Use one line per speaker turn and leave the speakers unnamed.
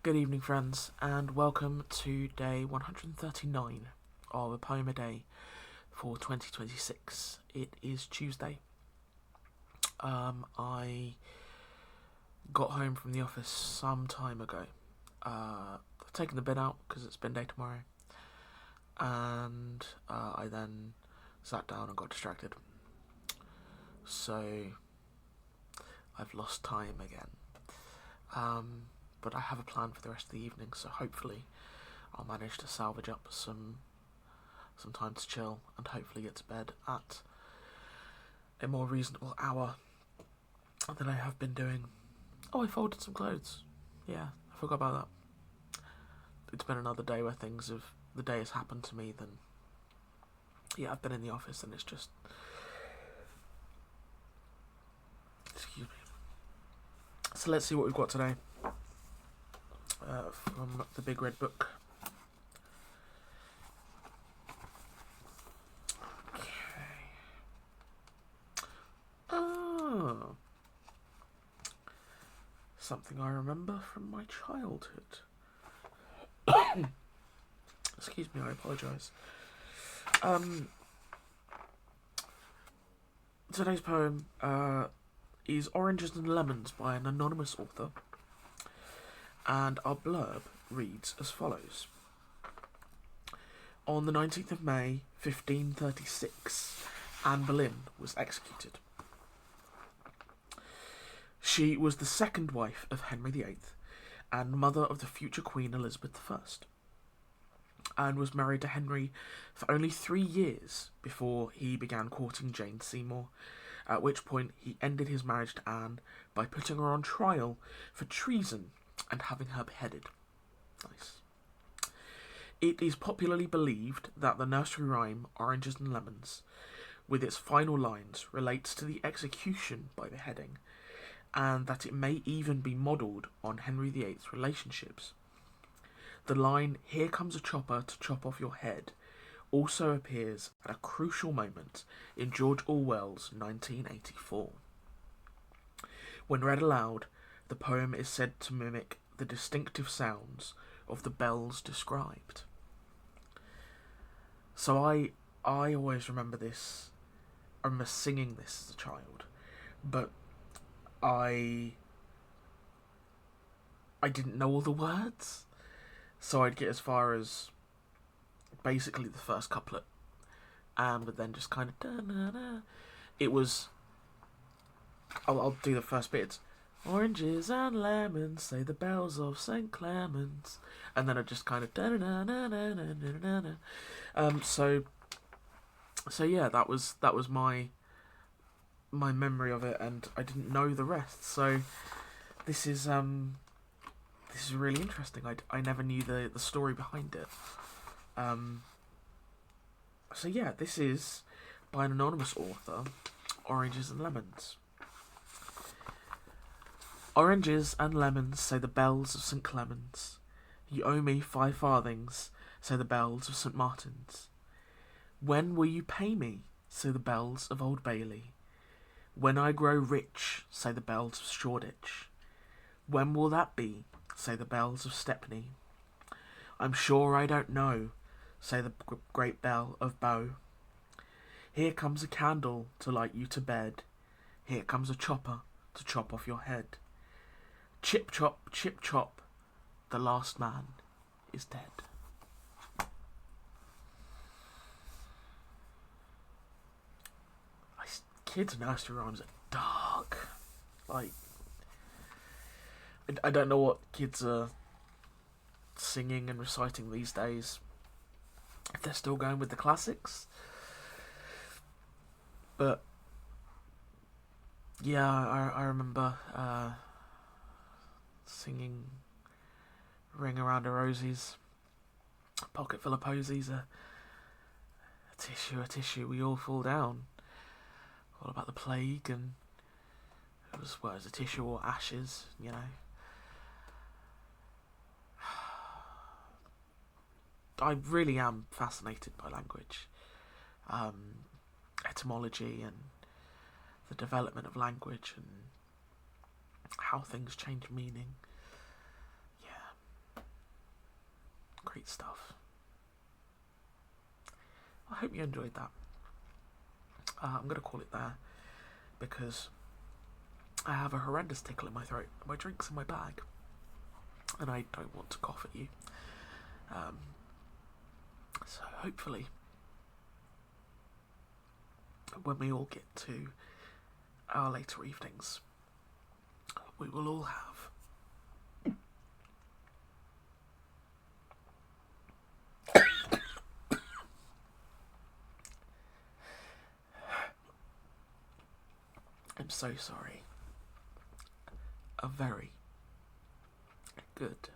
Good evening, friends, and welcome to day 139 of a poem a day for 2026. It is Tuesday. I got home from the office some time ago. I've taken the bin out because it's bin day tomorrow, and I then sat down and got distracted. So I've lost time again. But I have a plan for the rest of the evening, so hopefully I'll manage to salvage up some time to chill and hopefully get to bed at a more reasonable hour than I have been doing. Oh, I folded some clothes. Yeah, I forgot about that. It's been another day where the day has happened to me, then yeah, I've been in the office and it's just, excuse me. So let's see what we've got today. From the Big Red Book. Okay. Oh. Something I remember from my childhood. Excuse me, I apologise. Today's poem is Oranges and Lemons by an anonymous author. And our blurb reads as follows. On the 19th of May, 1536, Anne Boleyn was executed. She was the second wife of Henry VIII and mother of the future Queen Elizabeth I, and was married to Henry for only 3 years before he began courting Jane Seymour, at which point he ended his marriage to Anne by putting her on trial for treason and having her beheaded. Nice. It is popularly believed that the nursery rhyme Oranges and Lemons, with its final lines, relates to the execution by beheading, and that it may even be modelled on Henry VIII's relationships. The line, "Here comes a chopper to chop off your head," also appears at a crucial moment in George Orwell's 1984. When read aloud, the poem is said to mimic the distinctive sounds of the bells described. So I always remember this. I remember singing this as a child, but I didn't know all the words, so I'd get as far as basically the first couplet, and would then just kind of da-na-na. It was. I'll do the first bit. It's, "Oranges and lemons, say the bells of St. Clement's," and then I just kind of da-na-na-na-na-na-na-na. So yeah, that was my memory of it, and I didn't know the rest. So this is really interesting. I never knew the story behind it. So yeah, this is by an anonymous author, Oranges and Lemons. Oranges and lemons, say the bells of St. Clement's. You owe me 5 farthings, say the bells of St. Martin's. When will you pay me, say the bells of Old Bailey. When I grow rich, say the bells of Shoreditch. When will that be, say the bells of Stepney. I'm sure I don't know, say the great bell of Bow. Here comes a candle to light you to bed. Here comes a chopper to chop off your head. Chip chop, the last man is dead. Kids' nursery rhymes are dark. Like, I don't know what kids are singing and reciting these days. If they're still going with the classics. But yeah, I remember singing "Ring Around a Rosie's," "Pocket Full of Posies," a tissue, we all fall down. All about the plague, and it was a tissue or ashes, you know. I really am fascinated by language, etymology, and the development of language, and how things change meaning. Yeah, great stuff. I hope you enjoyed that. I'm going to call it there because I have a horrendous tickle in my throat. My drink's in my bag, and I don't want to cough at you. So hopefully, when we all get to our later evenings, we will all have I'm so sorry. A very good